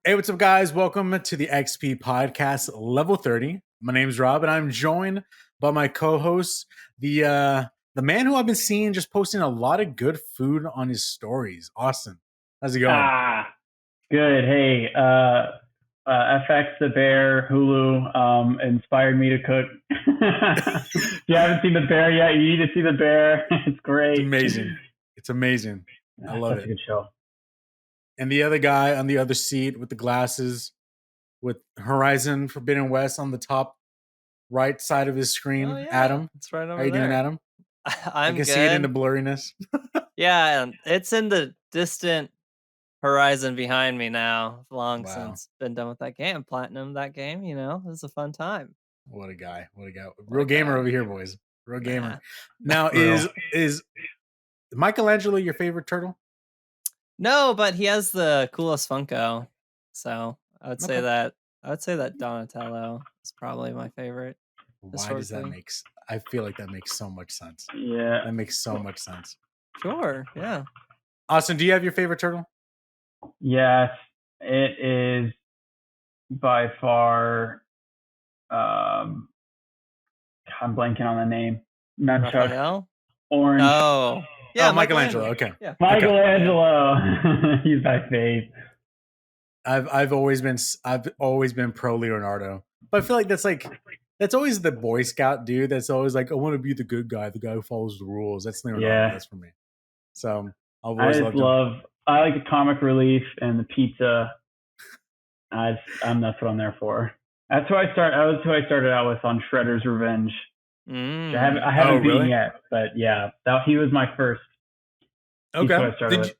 Hey, what's up, guys? Welcome to the XP Podcast Level 30. My name's Rob, and I'm joined by my co-host, the man who I've been seeing just posting a lot of good food on his stories. Austin, how's it going? Good. Hey, FX the Bear Hulu inspired me to cook. If you haven't seen the Bear yet, you need to see the Bear. It's It's great. amazing. It's amazing. I love Such a it. good show. And the other guy on the other seat with the glasses, with Horizon Forbidden West on the top right side of his Oh screen, yeah, Adam. it's right How over you doing, there. Adam? I I'm can see it in the good. blurriness. Yeah, and it's in the distant horizon behind me now. Long Wow. since been done with that game. Platinum that game, it was a fun time. What a guy. What a guy. What Real a gamer guy. over here, boys. Real gamer. Nah. Now Real. is Michelangelo your favorite turtle? No, but he has the coolest Funko. So I would say Okay. that Donatello is probably my favorite Why does that historically. I feel like that makes so much sense. Yeah. That makes so much sense. Sure, yeah. Austin, do you have your favorite turtle? Yes, it is by far. Um, I'm blanking on the name. Nunchuck. Raphael? Orange. Oh. Yeah, Oh, Michelangelo. Okay. Yeah. Okay. Michelangelo. He's my fave. I've always been pro Leonardo. But I feel like that's always the Boy Scout dude that's always like, I want to be the good guy, the guy who follows the rules. That's Leonardo. Yeah. That's for me. So I've I always just loved him. I like the comic relief and the pizza. That's what I'm there for. That's who I started out with on Shredder's Revenge. Mm. I haven't beaten really? yet, but yeah, he was my first. He's who Okay. I started with.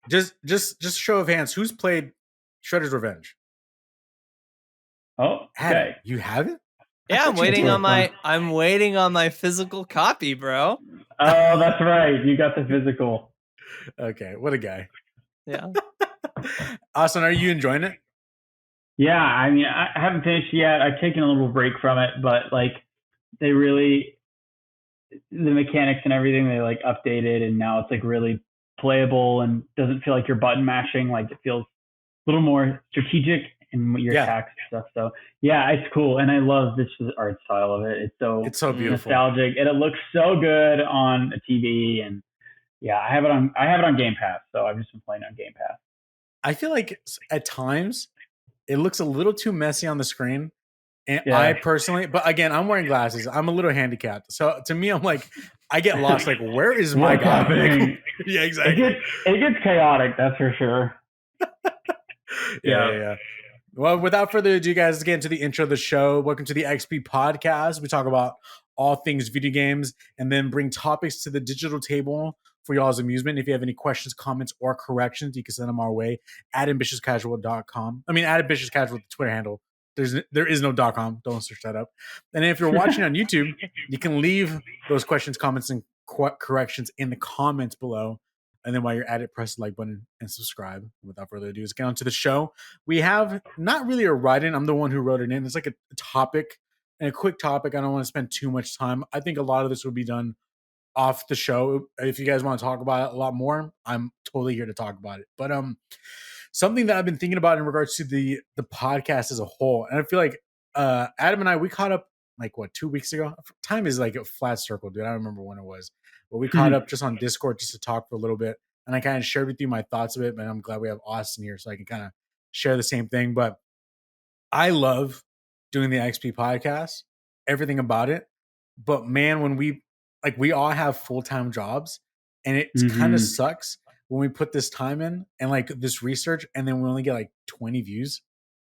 Just show of hands, who's played Shredder's Revenge? Oh, Adam, okay. you haven't? Yeah, I'm waiting did. I'm waiting on my physical copy, bro. Oh, that's right. You got the physical. Okay, what a guy. Yeah. Austin, are you enjoying it? Yeah, I mean, I haven't finished yet. I've taken a little break from it, but like they really the mechanics and everything they like updated, and now it's like really playable and doesn't feel like you're button mashing. Like it feels a little more strategic in your Yeah. attacks and stuff. So yeah, it's cool, and I love this art style of it. It's so beautiful. nostalgic, and it looks so good on a TV. And yeah, I have it on Game Pass, so I've just been playing on Game Pass. I feel like at times it looks a little too messy on the screen. And Yeah. I personally, but again, I'm wearing glasses. I'm a little handicapped. So to me, I'm like, I get lost. Like, where is my What's guy? happening? Yeah, exactly. It gets chaotic, that's for sure. Yeah. Well, without further ado, guys, let's get into the intro of the show. Welcome to the XP Podcast. We talk about all things video games and then bring topics to the digital table for y'all's amusement. If you have any questions, comments, or corrections, you can send them our way at ambitiouscasual.com. I mean, at ambitiouscasual, the Twitter handle. There is no .com. Don't search that up. And if you're watching on YouTube, you can leave those questions, comments, and corrections in the comments below. And then while you're at it, press the like button and subscribe. Without further ado, let's get on to the show. We have not really a write-in. I'm the one who wrote it in. It's like a topic and a quick topic. I don't want to spend too much time. I think a lot of this will be done off the show. If you guys want to talk about it a lot more, I'm totally here to talk about it. But something that I've been thinking about in regards to the podcast as a whole, and I feel like Adam and I, we caught up like 2 weeks ago. Time is like a flat circle, dude. I don't remember when it was, but we caught up just on Discord just to talk for a little bit, and I kind of shared with you my thoughts of it. But I'm glad we have Austin here so I can kind of share the same thing. But I love doing the XP podcast, everything about it. But man, when we all have full-time jobs, and it kind of sucks when we put this time in and like this research, and then we only get like 20 views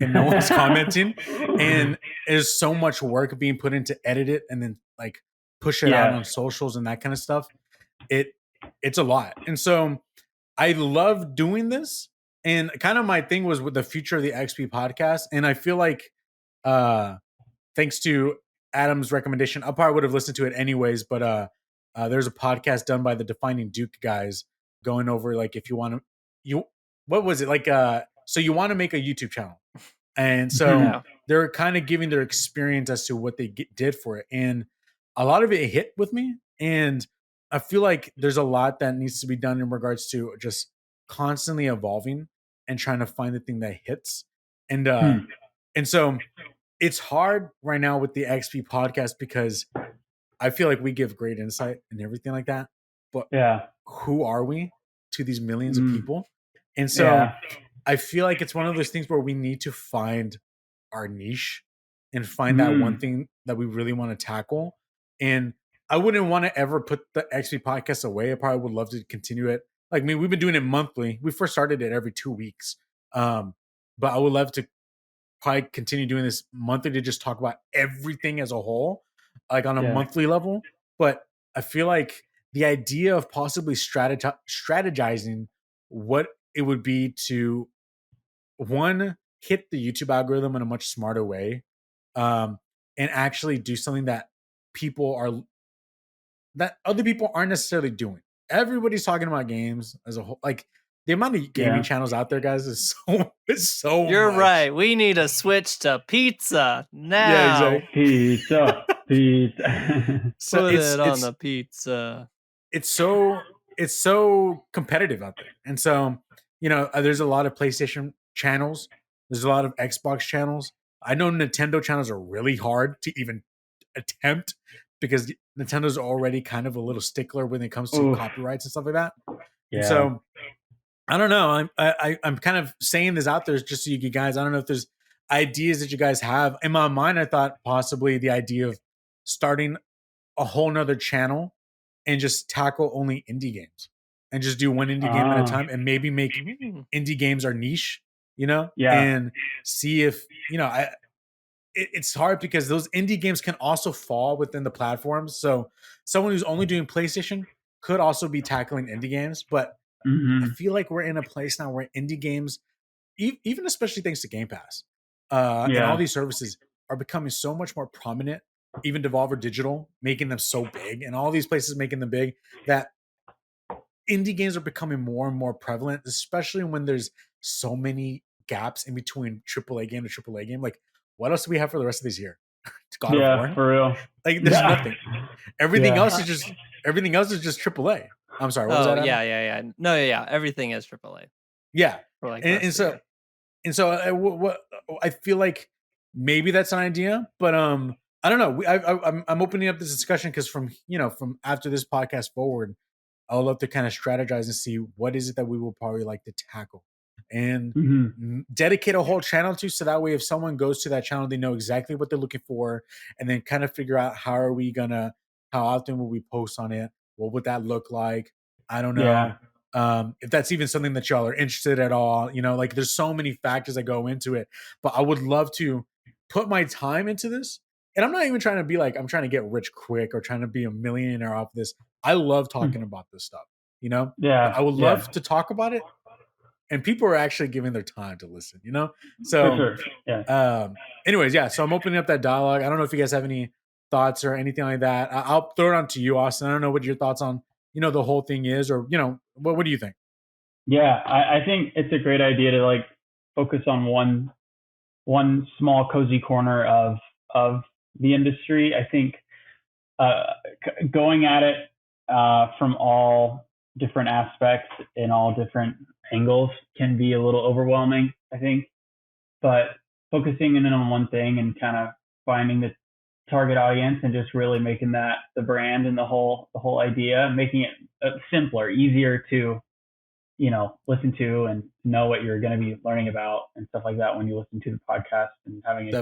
and no one's commenting. And there's so much work being put into edit it and then like push it out on socials and that kind of stuff. It's a lot. And so I love doing this. And kind of my thing was with the future of the XP podcast. And I feel like thanks to Adam's recommendation, I probably would have listened to it anyways, but there's a podcast done by the Defining Duke guys going over like if you want to what was it like so you want to make a YouTube channel, and so they're kind of giving their experience as to what they did for it, and a lot of it hit with me, and I feel like there's a lot that needs to be done in regards to just constantly evolving and trying to find the thing that hits. And so it's hard right now with the XP podcast because I feel like we give great insight and everything like that. But who are we to these millions of people? And so I feel like it's one of those things where we need to find our niche and find that one thing that we really want to tackle. And I wouldn't want to ever put the XP podcast away. I probably would love to continue it. Like, I mean, we've been doing it monthly. We first started it every 2 weeks. But I would love to probably continue doing this monthly to just talk about everything as a whole, like on a monthly level. But I feel like the idea of possibly strategizing what it would be to, one, hit the YouTube algorithm in a much smarter way, and actually do something that other people aren't necessarily doing. Everybody's talking about games as a whole. Like, the amount of gaming channels out there, guys, is so You're much. right. We need to switch to pizza now. Yeah, exactly. Pizza. So Put it on the pizza. It's so competitive out there. And so, there's a lot of PlayStation channels. There's a lot of Xbox channels. I know Nintendo channels are really hard to even attempt because Nintendo's already kind of a little stickler when it comes to copyrights and stuff like that. Yeah. And so I don't know. I'm kind of saying this out there just so you guys, I don't know if there's ideas that you guys have. In my mind, I thought possibly the idea of starting a whole nother channel and just tackle only indie games and just do one indie game at a time and maybe make indie games our niche, and see if, it's hard because those indie games can also fall within the platforms. So someone who's only doing PlayStation could also be tackling indie games, but I feel like we're in a place now where indie games, even especially thanks to Game Pass, and all these services are becoming so much more prominent, even Devolver Digital making them so big and all these places making them big, that indie games are becoming more and more prevalent, especially when there's so many gaps in between AAA game to AAA game. Like, what else do we have for the rest of this year? God of War? For real. Like, there's nothing. Everything else is just AAA. I'm sorry. What was that? Yeah. No, everything is AAA. Yeah, and so I feel like maybe that's an idea, but I don't know. I'm opening up this discussion because from after this podcast forward, I would love to kind of strategize and see what is it that we will probably like to tackle and dedicate a whole channel to, so that way if someone goes to that channel, they know exactly what they're looking for, and then kind of figure out how often will we post on it. What would that look like? I don't know. If that's even something that y'all are interested at all. Like, there's so many factors that go into it, but I would love to put my time into this. And I'm not even trying to be like, I'm trying to get rich quick or trying to be a millionaire off this. I love talking about this stuff, Yeah. But I would love to talk about it. And people are actually giving their time to listen, So, for sure. Yeah. Anyways, so I'm opening up that dialogue. I don't know if you guys have any thoughts or anything like that. I'll throw it on to you, Austin. I don't know what your thoughts on, the whole thing is, or, what do you think? Yeah, I think it's a great idea to like focus on one small cozy corner of the industry. I think going at it from all different aspects in all different angles can be a little overwhelming, I think. But focusing in on one thing and kind of finding the target audience and just really making that the brand and the whole idea, making it simpler, easier to listen to and know what you're going to be learning about and stuff like that when you listen to the podcast, and having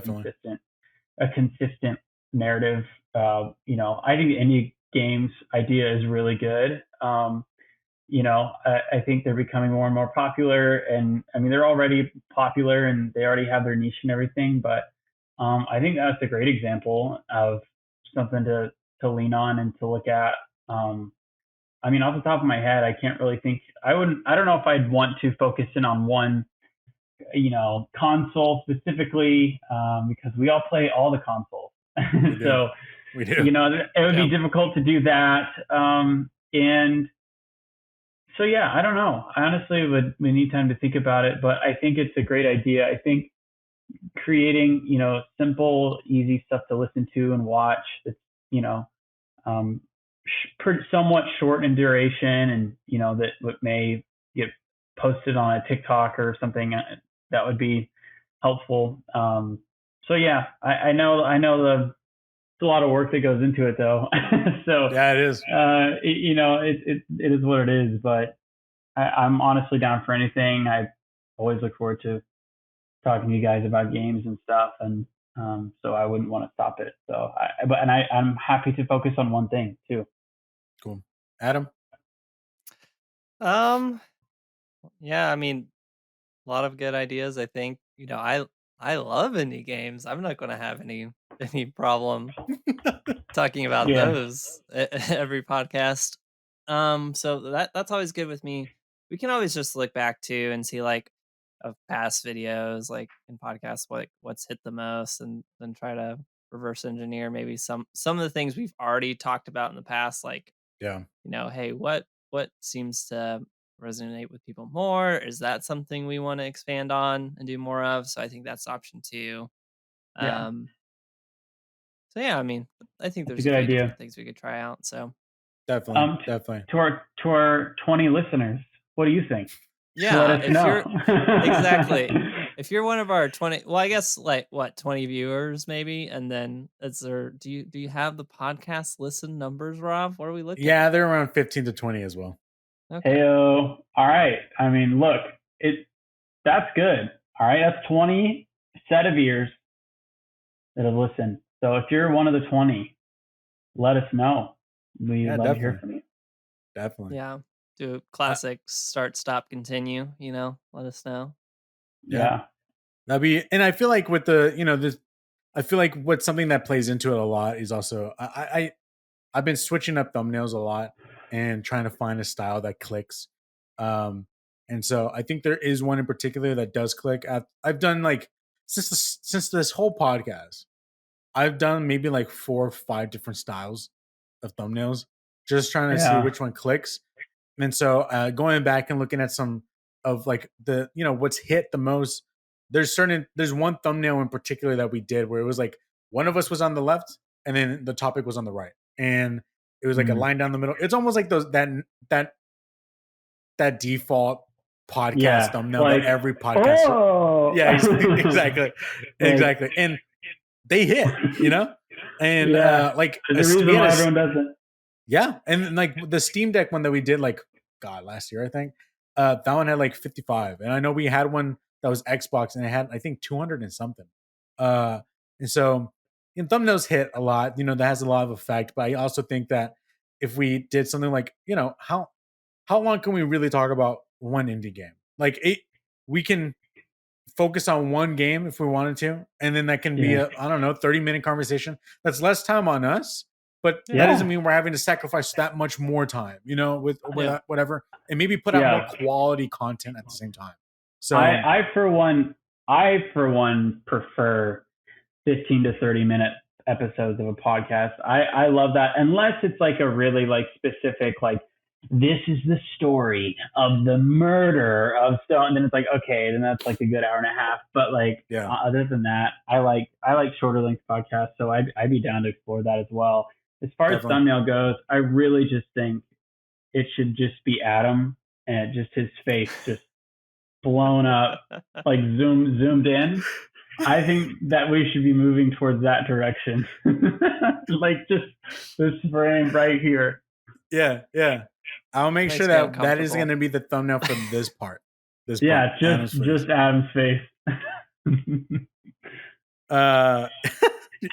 a consistent narrative. I think the indie games idea is really good. I think they're becoming more and more popular, and I mean, they're already popular and they already have their niche and everything, but I think that's a great example of something to lean on and to look at. I mean, off the top of my head, I can't really think. I don't know if I'd want to focus in on one, console specifically, because we all play all the consoles. So, we do. It would be difficult to do that. And so, I don't know. I honestly we need time to think about it, but I think it's a great idea. I think creating, simple, easy stuff to listen to and watch that's, somewhat short in duration, and that what may get post it on a TikTok or something, that would be helpful. So yeah, I know it's a lot of work that goes into it though. So Yeah, it is. it is what it is. But I'm honestly down for anything. I always look forward to talking to you guys about games and stuff, and so I wouldn't want to stop it. So I'm happy to focus on one thing too. Cool. Adam? Yeah, I mean, a lot of good ideas. I think I love indie games. I'm not going to have any problem talking about Yeah. those every podcast. So that's always good with me. We can always just look back to and see like of past videos, like in podcasts, what's hit the most, and then try to reverse engineer maybe some of the things we've already talked about in the past, like Yeah. hey, what seems to resonate with people more? Is that something we want to expand on and do more of? So I think that's option 2. Yeah. So yeah, I mean, I think That's there's a a good few idea. different things we could try out. So Definitely. To our 20 listeners, what do you think? yeah, Let us if know. you're exactly if you're one of our 20, well, I guess like what 20 viewers maybe, and then do you have the podcast listen numbers, Rob? What are we looking? Yeah, they're around 15 to 20 as well. Okay. Heyo. All right. I mean, look, that's good. All right, that's 20 set of ears that have listened. So if you're one of the 20, let us know. We'd love to hear from you. Definitely. Yeah. Do classic start, stop, continue, let us know. Yeah. That'd be, and I feel like with the, this, I feel like what's something that plays into it a lot is also, I've been switching up thumbnails a lot and trying to find a style that clicks. And so I think there is one in particular that does click. I've done like, since this whole podcast, I've done maybe like 4 or 5 different styles of thumbnails, just trying to see which one clicks. And so going back and looking at some of like the, what's hit the most, there's one thumbnail in particular that we did where it was like one of us was on the left and then the topic was on the right. And it was like a line down the middle. It's almost like that default podcast thumbnail that every podcast. Oh! Yeah, exactly. Exactly. And they hit, and like there's a reason why everyone does it. Yeah, and like the Steam Deck one that we did like last year, I think that one had like 55, and I know we had one that was Xbox and it had I think 200 and something. And so thumbnails hit a lot, that has a lot of effect. But I also think that if we did something like how long can we really talk about one indie game? Like we can focus on one game if we wanted to, and then that can be a 30-minute conversation. That's less time on us, but that doesn't mean we're having to sacrifice that much more time, with whatever, and maybe put out more quality content at the same time. So I for one prefer 15 to 30-minute episodes of a podcast. I love that, unless it's like a really like specific like, this is the story of the murder of so, and then it's like, okay, then that's like a good hour and a half. But like, other than that, I like shorter length podcasts, so I'd be down to explore that as well. As far as thumbnail goes, I really just think it should just be Adam and just his face just blown up, like zoomed in. I think that we should be moving towards that direction. Like just this frame right here. Yeah. I'll make sure that is going to be the thumbnail for this part. Just Adam's face.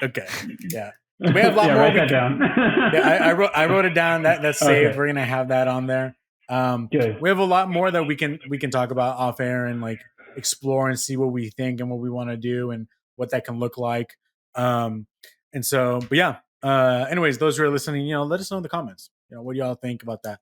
Okay. Yeah. We have a lot more. Write that down. I wrote it down. That's saved. Okay. We're gonna have that on there. Good. We have a lot more that we can talk about off air and like explore and see what we think and what we want to do and what that can look like. And so, but yeah. Anyways, those who are listening, let us know in the comments. What do y'all think about that?